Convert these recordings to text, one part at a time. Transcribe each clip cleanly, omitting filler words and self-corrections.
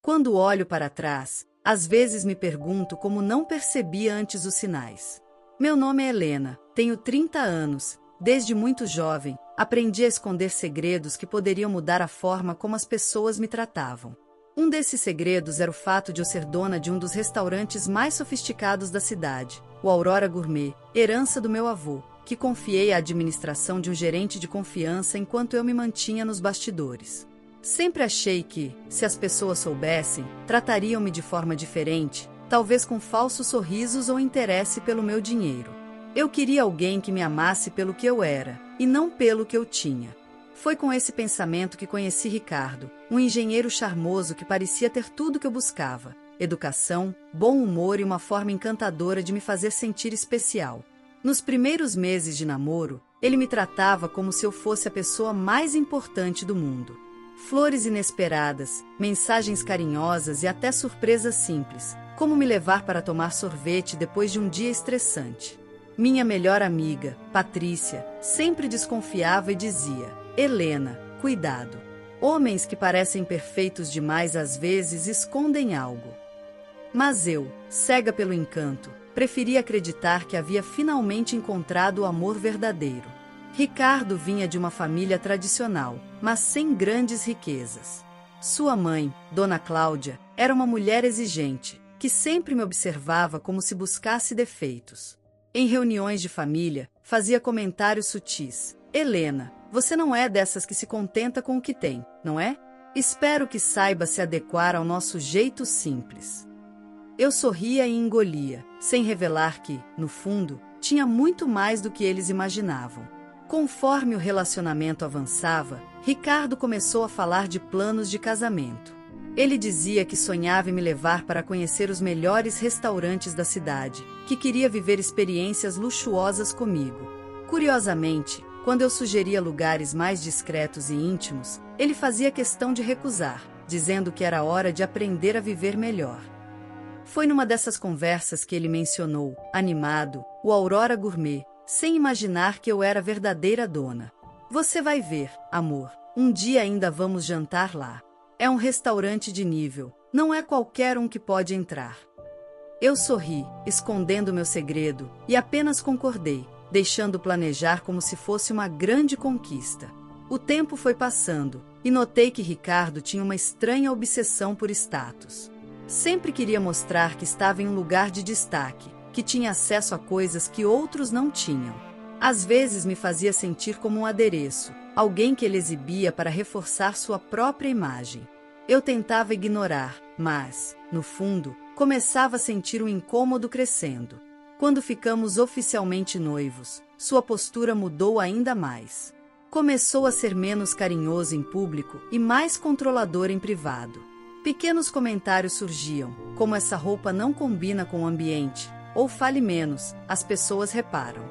Quando olho para trás, às vezes me pergunto como não percebia antes os sinais. Meu nome é Helena, tenho 30 anos. Desde muito jovem, aprendi a esconder segredos que poderiam mudar a forma como as pessoas me tratavam. Um desses segredos era o fato de eu ser dona de um dos restaurantes mais sofisticados da cidade, o Aurora Gourmet, herança do meu avô, que confiei à administração de um gerente de confiança enquanto eu me mantinha nos bastidores. Sempre achei que, se as pessoas soubessem, tratariam-me de forma diferente, talvez com falsos sorrisos ou interesse pelo meu dinheiro. Eu queria alguém que me amasse pelo que eu era, e não pelo que eu tinha. Foi com esse pensamento que conheci Ricardo, um engenheiro charmoso que parecia ter tudo que eu buscava: educação, bom humor e uma forma encantadora de me fazer sentir especial. Nos primeiros meses de namoro, ele me tratava como se eu fosse a pessoa mais importante do mundo. Flores inesperadas, mensagens carinhosas e até surpresas simples, como me levar para tomar sorvete depois de um dia estressante. Minha melhor amiga, Patrícia, sempre desconfiava e dizia: Helena, cuidado. Homens que parecem perfeitos demais às vezes escondem algo. Mas eu, cega pelo encanto, preferi acreditar que havia finalmente encontrado o amor verdadeiro. Ricardo vinha de uma família tradicional, mas sem grandes riquezas. Sua mãe, Dona Cláudia, era uma mulher exigente, que sempre me observava como se buscasse defeitos. Em reuniões de família, fazia comentários sutis: Helena, você não é dessas que se contenta com o que tem, não é? Espero que saiba se adequar ao nosso jeito simples. Eu sorria e engolia, sem revelar que, no fundo, tinha muito mais do que eles imaginavam. Conforme o relacionamento avançava, Ricardo começou a falar de planos de casamento. Ele dizia que sonhava em me levar para conhecer os melhores restaurantes da cidade, que queria viver experiências luxuosas comigo. Curiosamente, quando eu sugeria lugares mais discretos e íntimos, ele fazia questão de recusar, dizendo que era hora de aprender a viver melhor. Foi numa dessas conversas que ele mencionou, animado, o Aurora Gourmet, sem imaginar que eu era a verdadeira dona. Você vai ver, amor, um dia ainda vamos jantar lá. É um restaurante de nível, não é qualquer um que pode entrar. Eu sorri, escondendo meu segredo, e apenas concordei, deixando planejar como se fosse uma grande conquista. O tempo foi passando, e notei que Ricardo tinha uma estranha obsessão por status. Sempre queria mostrar que estava em um lugar de destaque, que tinha acesso a coisas que outros não tinham. Às vezes me fazia sentir como um adereço, alguém que ele exibia para reforçar sua própria imagem. Eu tentava ignorar, mas, no fundo, começava a sentir um incômodo crescendo. Quando ficamos oficialmente noivos, sua postura mudou ainda mais. Começou a ser menos carinhoso em público e mais controlador em privado. Pequenos comentários surgiam, como essa roupa não combina com o ambiente, ou fale menos, as pessoas reparam.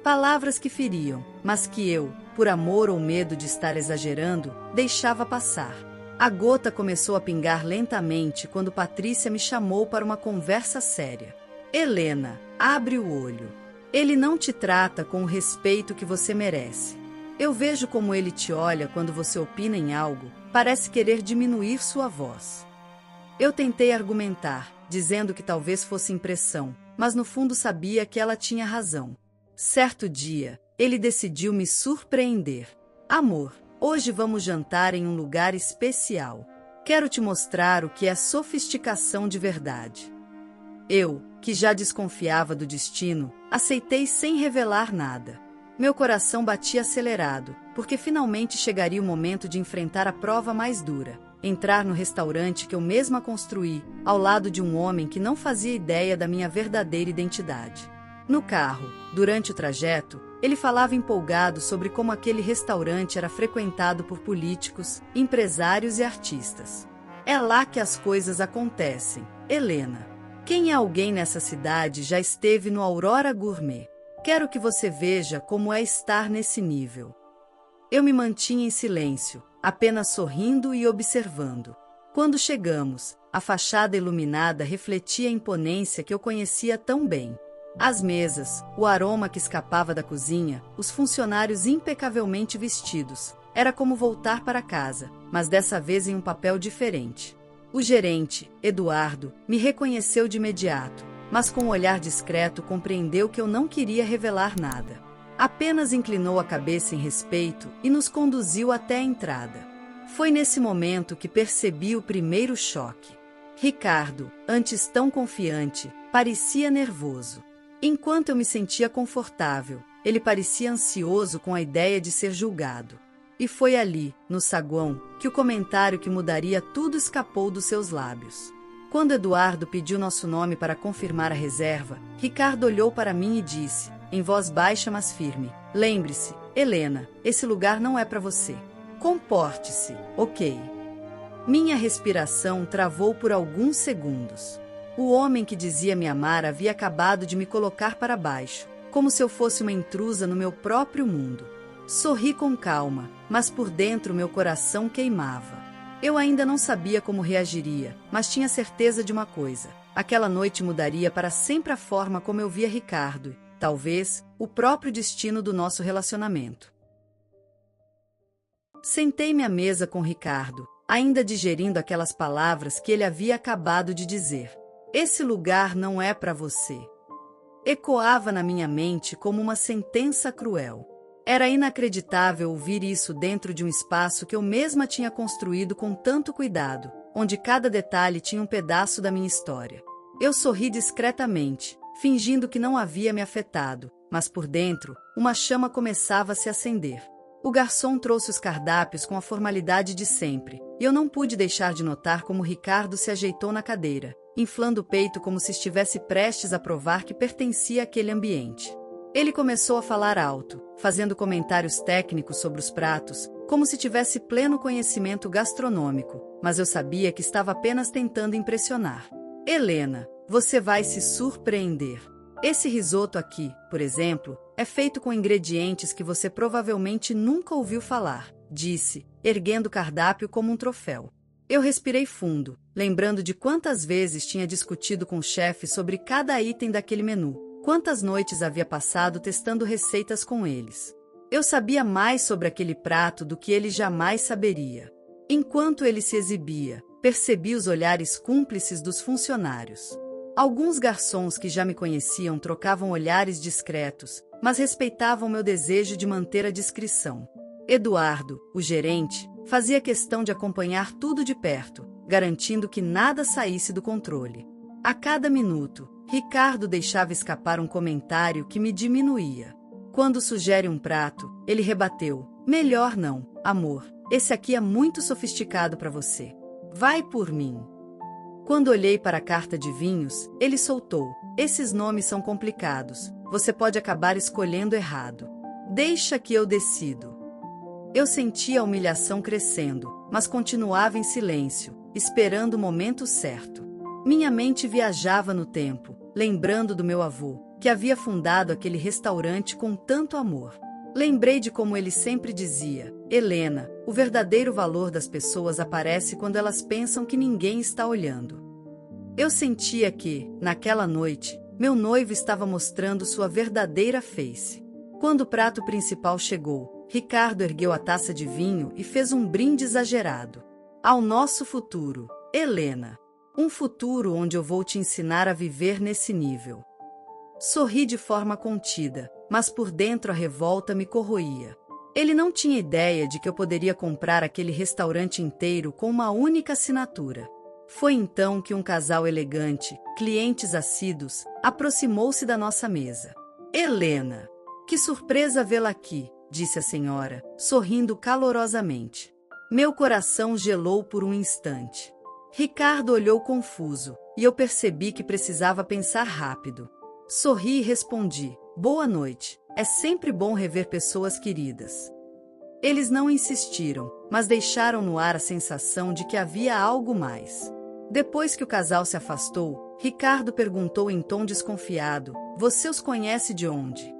Palavras que feriam, mas que eu, por amor ou medo de estar exagerando, deixava passar. A gota começou a pingar lentamente quando Patrícia me chamou para uma conversa séria. Helena, abre o olho. Ele não te trata com o respeito que você merece. Eu vejo como ele te olha quando você opina em algo, parece querer diminuir sua voz. Eu tentei argumentar, dizendo que talvez fosse impressão, mas no fundo sabia que ela tinha razão. Certo dia, ele decidiu me surpreender. Amor, hoje vamos jantar em um lugar especial. Quero te mostrar o que é sofisticação de verdade. Eu, que já desconfiava do destino, aceitei sem revelar nada. Meu coração batia acelerado, porque finalmente chegaria o momento de enfrentar a prova mais dura. Entrar no restaurante que eu mesma construí, ao lado de um homem que não fazia ideia da minha verdadeira identidade. No carro, durante o trajeto, ele falava empolgado sobre como aquele restaurante era frequentado por políticos, empresários e artistas. É lá que as coisas acontecem, Helena. Quem é alguém nessa cidade já esteve no Aurora Gourmet. Quero que você veja como é estar nesse nível. Eu me mantinha em silêncio, apenas sorrindo e observando. Quando chegamos, a fachada iluminada refletia a imponência que eu conhecia tão bem. As mesas, o aroma que escapava da cozinha, os funcionários impecavelmente vestidos. Era como voltar para casa, mas dessa vez em um papel diferente. O gerente, Eduardo, me reconheceu de imediato, mas com um olhar discreto compreendeu que eu não queria revelar nada. Apenas inclinou a cabeça em respeito e nos conduziu até a entrada. Foi nesse momento que percebi o primeiro choque. Ricardo, antes tão confiante, parecia nervoso. Enquanto eu me sentia confortável, ele parecia ansioso com a ideia de ser julgado. E foi ali, no saguão, que o comentário que mudaria tudo escapou dos seus lábios. Quando Eduardo pediu nosso nome para confirmar a reserva, Ricardo olhou para mim e disse, em voz baixa mas firme, lembre-se, Helena, esse lugar não é para você. Comporte-se, ok? Minha respiração travou por alguns segundos. O homem que dizia me amar havia acabado de me colocar para baixo, como se eu fosse uma intrusa no meu próprio mundo. Sorri com calma, mas por dentro meu coração queimava. Eu ainda não sabia como reagiria, mas tinha certeza de uma coisa. Aquela noite mudaria para sempre a forma como eu via Ricardo, e, talvez, o próprio destino do nosso relacionamento. Sentei-me à mesa com Ricardo, ainda digerindo aquelas palavras que ele havia acabado de dizer. Esse lugar não é para você. Ecoava na minha mente como uma sentença cruel. Era inacreditável ouvir isso dentro de um espaço que eu mesma tinha construído com tanto cuidado, onde cada detalhe tinha um pedaço da minha história. Eu sorri discretamente, fingindo que não havia me afetado, mas por dentro, uma chama começava a se acender. O garçom trouxe os cardápios com a formalidade de sempre, e eu não pude deixar de notar como Ricardo se ajeitou na cadeira, inflando o peito como se estivesse prestes a provar que pertencia àquele ambiente. Ele começou a falar alto, fazendo comentários técnicos sobre os pratos, como se tivesse pleno conhecimento gastronômico, mas eu sabia que estava apenas tentando impressionar. Helena, você vai se surpreender. Esse risoto aqui, por exemplo, é feito com ingredientes que você provavelmente nunca ouviu falar, disse, erguendo o cardápio como um troféu. Eu respirei fundo, lembrando de quantas vezes tinha discutido com o chefe sobre cada item daquele menu. Quantas noites havia passado testando receitas com eles. Eu sabia mais sobre aquele prato do que ele jamais saberia. Enquanto ele se exibia, percebi os olhares cúmplices dos funcionários. Alguns garçons que já me conheciam trocavam olhares discretos, mas respeitavam meu desejo de manter a discrição. Eduardo, o gerente, fazia questão de acompanhar tudo de perto, garantindo que nada saísse do controle. A cada minuto, Ricardo deixava escapar um comentário que me diminuía. Quando sugere um prato, ele rebateu, melhor não, amor, esse aqui é muito sofisticado para você. Vai por mim. Quando olhei para a carta de vinhos, ele soltou, esses nomes são complicados, você pode acabar escolhendo errado. Deixa que eu decido. Eu sentia a humilhação crescendo, mas continuava em silêncio, esperando o momento certo. Minha mente viajava no tempo, lembrando do meu avô, que havia fundado aquele restaurante com tanto amor. Lembrei de como ele sempre dizia, Helena, o verdadeiro valor das pessoas aparece quando elas pensam que ninguém está olhando. Eu sentia que, naquela noite, meu noivo estava mostrando sua verdadeira face. Quando o prato principal chegou, Ricardo ergueu a taça de vinho e fez um brinde exagerado. Ao nosso futuro, Helena. Um futuro onde eu vou te ensinar a viver nesse nível. Sorri de forma contida, mas por dentro a revolta me corroía. Ele não tinha ideia de que eu poderia comprar aquele restaurante inteiro com uma única assinatura. Foi então que um casal elegante, clientes assíduos, aproximou-se da nossa mesa. Helena! Que surpresa vê-la aqui, disse a senhora, sorrindo calorosamente. Meu coração gelou por um instante. Ricardo olhou confuso, e eu percebi que precisava pensar rápido. Sorri e respondi, boa noite, é sempre bom rever pessoas queridas. Eles não insistiram, mas deixaram no ar a sensação de que havia algo mais. Depois que o casal se afastou, Ricardo perguntou em tom desconfiado, você os conhece de onde?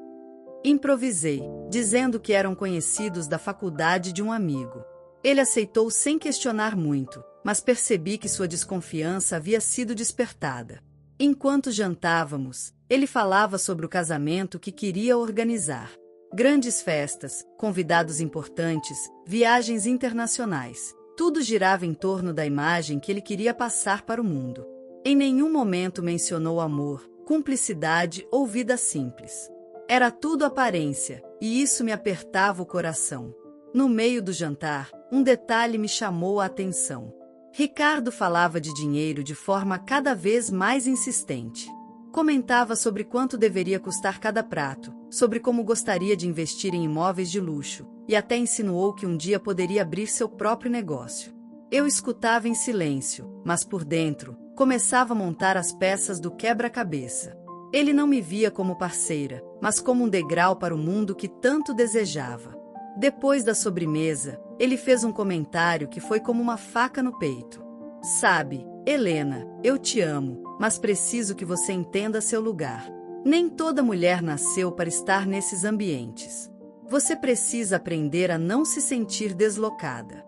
Improvisei, dizendo que eram conhecidos da faculdade de um amigo. Ele aceitou sem questionar muito, mas percebi que sua desconfiança havia sido despertada. Enquanto jantávamos, ele falava sobre o casamento que queria organizar. Grandes festas, convidados importantes, viagens internacionais. Tudo girava em torno da imagem que ele queria passar para o mundo. Em nenhum momento mencionou amor, cumplicidade ou vida simples. Era tudo aparência, e isso me apertava o coração. No meio do jantar, um detalhe me chamou a atenção. Ricardo falava de dinheiro de forma cada vez mais insistente. Comentava sobre quanto deveria custar cada prato, sobre como gostaria de investir em imóveis de luxo, e até insinuou que um dia poderia abrir seu próprio negócio. Eu escutava em silêncio, mas por dentro, começava a montar as peças do quebra-cabeça. Ele não me via como parceira, mas como um degrau para o mundo que tanto desejava. Depois da sobremesa, ele fez um comentário que foi como uma faca no peito. Sabe, Helena, eu te amo, mas preciso que você entenda seu lugar. Nem toda mulher nasceu para estar nesses ambientes. Você precisa aprender a não se sentir deslocada.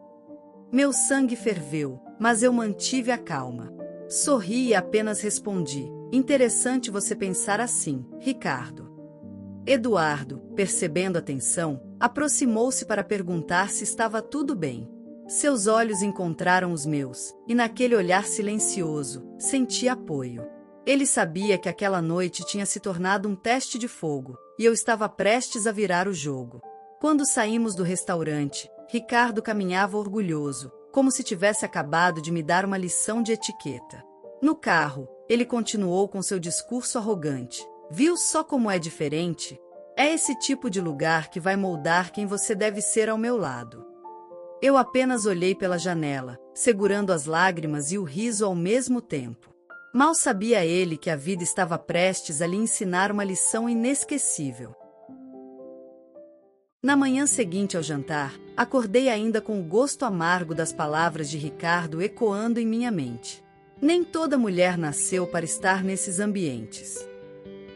Meu sangue ferveu, mas eu mantive a calma. Sorri e apenas respondi: interessante você pensar assim, Ricardo. Eduardo, percebendo a tensão, aproximou-se para perguntar se estava tudo bem. Seus olhos encontraram os meus, e naquele olhar silencioso, senti apoio. Ele sabia que aquela noite tinha se tornado um teste de fogo, e eu estava prestes a virar o jogo. Quando saímos do restaurante, Ricardo caminhava orgulhoso, como se tivesse acabado de me dar uma lição de etiqueta. No carro, ele continuou com seu discurso arrogante. Viu só como é diferente? É esse tipo de lugar que vai moldar quem você deve ser ao meu lado. Eu apenas olhei pela janela, segurando as lágrimas e o riso ao mesmo tempo. Mal sabia ele que a vida estava prestes a lhe ensinar uma lição inesquecível. Na manhã seguinte ao jantar, acordei ainda com o gosto amargo das palavras de Ricardo ecoando em minha mente. Nem toda mulher nasceu para estar nesses ambientes.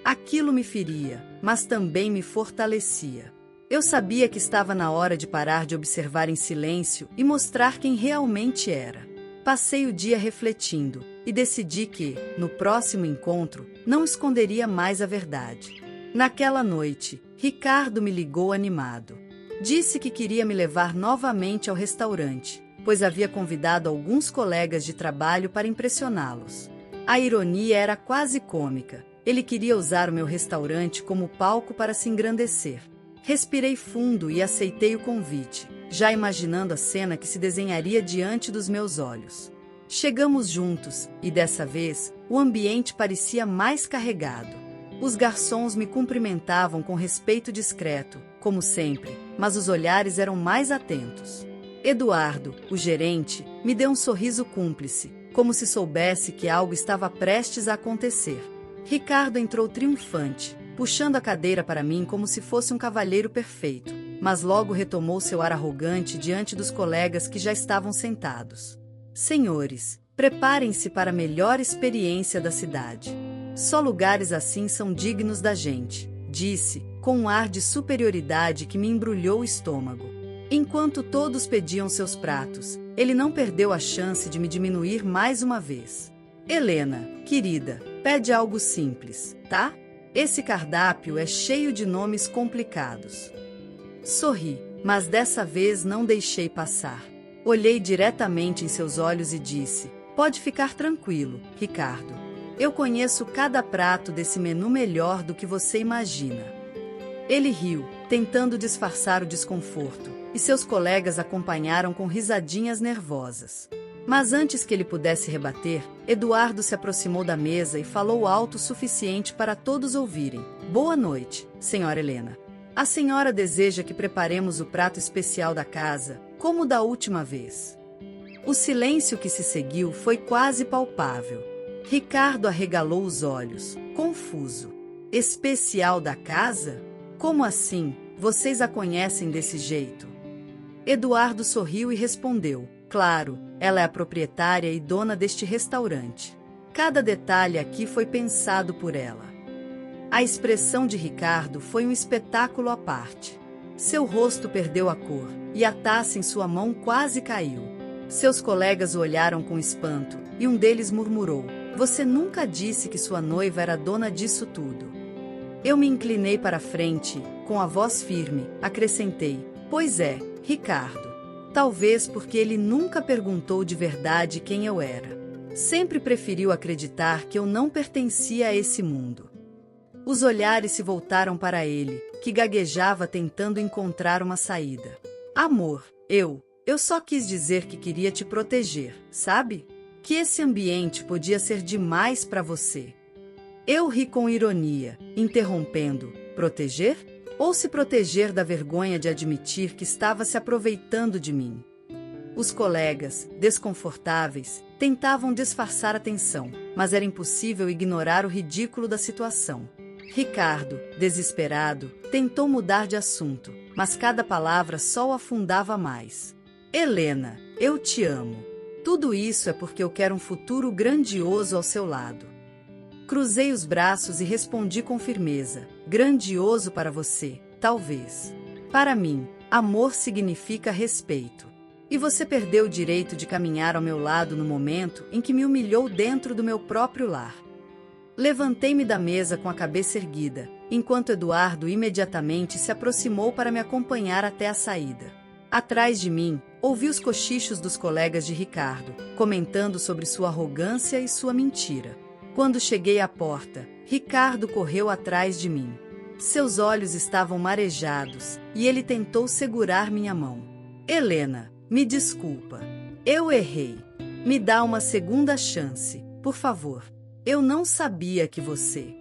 Aquilo me feria, mas também me fortalecia. Eu sabia que estava na hora de parar de observar em silêncio e mostrar quem realmente era. Passei o dia refletindo e decidi que, no próximo encontro, não esconderia mais a verdade. Naquela noite, Ricardo me ligou animado. Disse que queria me levar novamente ao restaurante, pois havia convidado alguns colegas de trabalho para impressioná-los. A ironia era quase cômica. Ele queria usar o meu restaurante como palco para se engrandecer. Respirei fundo e aceitei o convite, já imaginando a cena que se desenharia diante dos meus olhos. Chegamos juntos, e dessa vez, o ambiente parecia mais carregado. Os garçons me cumprimentavam com respeito discreto, como sempre, mas os olhares eram mais atentos. Eduardo, o gerente, me deu um sorriso cúmplice, como se soubesse que algo estava prestes a acontecer. Ricardo entrou triunfante, puxando a cadeira para mim como se fosse um cavalheiro perfeito, mas logo retomou seu ar arrogante diante dos colegas que já estavam sentados. Senhores, preparem-se para a melhor experiência da cidade. Só lugares assim são dignos da gente, disse, com um ar de superioridade que me embrulhou o estômago. Enquanto todos pediam seus pratos, ele não perdeu a chance de me diminuir mais uma vez. Helena, querida, pede algo simples, tá? Esse cardápio é cheio de nomes complicados. Sorri, mas dessa vez não deixei passar. Olhei diretamente em seus olhos e disse: pode ficar tranquilo, Ricardo. Eu conheço cada prato desse menu melhor do que você imagina. Ele riu, tentando disfarçar o desconforto, e seus colegas acompanharam com risadinhas nervosas. Mas antes que ele pudesse rebater, Eduardo se aproximou da mesa e falou alto o suficiente para todos ouvirem. Boa noite, senhora Helena. A senhora deseja que preparemos o prato especial da casa, como da última vez. O silêncio que se seguiu foi quase palpável. Ricardo arregalou os olhos, confuso. Especial da casa? Como assim? Vocês a conhecem desse jeito? Eduardo sorriu e respondeu: claro, ela é a proprietária e dona deste restaurante. Cada detalhe aqui foi pensado por ela. A expressão de Ricardo foi um espetáculo à parte. Seu rosto perdeu a cor, e a taça em sua mão quase caiu. Seus colegas o olharam com espanto, e um deles murmurou: você nunca disse que sua noiva era dona disso tudo. Eu me inclinei para a frente, com a voz firme, acrescentei: pois é, Ricardo. Talvez porque ele nunca perguntou de verdade quem eu era. Sempre preferiu acreditar que eu não pertencia a esse mundo. Os olhares se voltaram para ele, que gaguejava tentando encontrar uma saída. Amor, eu só quis dizer que queria te proteger, sabe? Que esse ambiente podia ser demais para você. Eu ri com ironia, interrompendo, proteger? Ou se proteger da vergonha de admitir que estava se aproveitando de mim? Os colegas, desconfortáveis, tentavam disfarçar a tensão, mas era impossível ignorar o ridículo da situação. Ricardo, desesperado, tentou mudar de assunto, mas cada palavra só o afundava mais. Helena, eu te amo. Tudo isso é porque eu quero um futuro grandioso ao seu lado. Cruzei os braços e respondi com firmeza. Grandioso para você, talvez. Para mim, amor significa respeito. E você perdeu o direito de caminhar ao meu lado no momento em que me humilhou dentro do meu próprio lar. Levantei-me da mesa com a cabeça erguida, enquanto Eduardo imediatamente se aproximou para me acompanhar até a saída. Atrás de mim, ouvi os cochichos dos colegas de Ricardo, comentando sobre sua arrogância e sua mentira. Quando cheguei à porta, Ricardo correu atrás de mim. Seus olhos estavam marejados, e ele tentou segurar minha mão. Helena, me desculpa. Eu errei. Me dá uma segunda chance, por favor. Eu não sabia que você...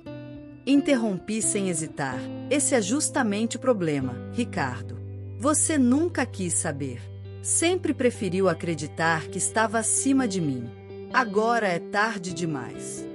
Interrompi sem hesitar. Esse é justamente o problema, Ricardo. Você nunca quis saber. Sempre preferiu acreditar que estava acima de mim. Agora é tarde demais.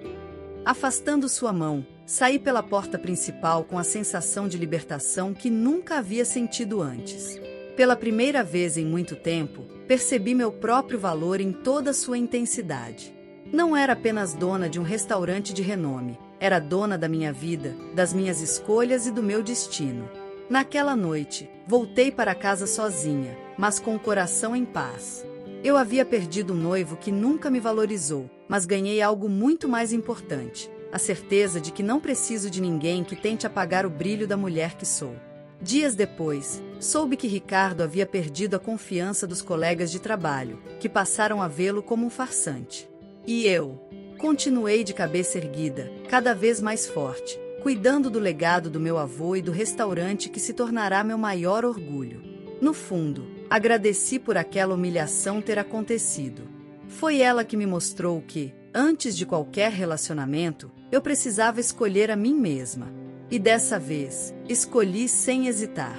Afastando sua mão, saí pela porta principal com a sensação de libertação que nunca havia sentido antes. Pela primeira vez em muito tempo, percebi meu próprio valor em toda sua intensidade. Não era apenas dona de um restaurante de renome, era dona da minha vida, das minhas escolhas e do meu destino. Naquela noite, voltei para casa sozinha, mas com o coração em paz. Eu havia perdido um noivo que nunca me valorizou, mas ganhei algo muito mais importante, a certeza de que não preciso de ninguém que tente apagar o brilho da mulher que sou. Dias depois, soube que Ricardo havia perdido a confiança dos colegas de trabalho, que passaram a vê-lo como um farsante. E eu continuei de cabeça erguida, cada vez mais forte, cuidando do legado do meu avô e do restaurante que se tornará meu maior orgulho. No fundo, agradeci por aquela humilhação ter acontecido. Foi ela que me mostrou que, antes de qualquer relacionamento, eu precisava escolher a mim mesma. E dessa vez, escolhi sem hesitar.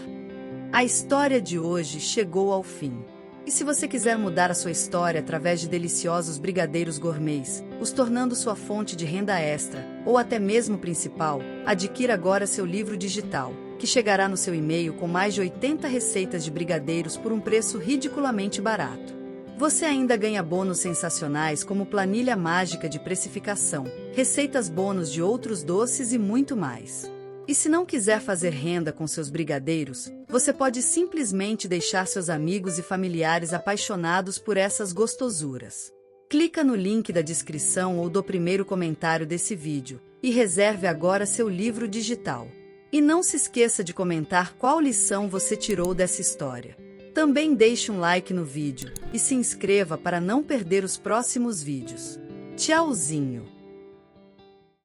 A história de hoje chegou ao fim. E se você quiser mudar a sua história através de deliciosos brigadeiros gourmets, os tornando sua fonte de renda extra, ou até mesmo principal, adquira agora seu livro digital, que chegará no seu e-mail com mais de 80 receitas de brigadeiros por um preço ridiculamente barato. Você ainda ganha bônus sensacionais como planilha mágica de precificação, receitas bônus de outros doces e muito mais. E se não quiser fazer renda com seus brigadeiros, você pode simplesmente deixar seus amigos e familiares apaixonados por essas gostosuras. Clica no link da descrição ou do primeiro comentário desse vídeo e reserve agora seu livro digital. E não se esqueça de comentar qual lição você tirou dessa história. Também deixe um like no vídeo e se inscreva para não perder os próximos vídeos. Tchauzinho!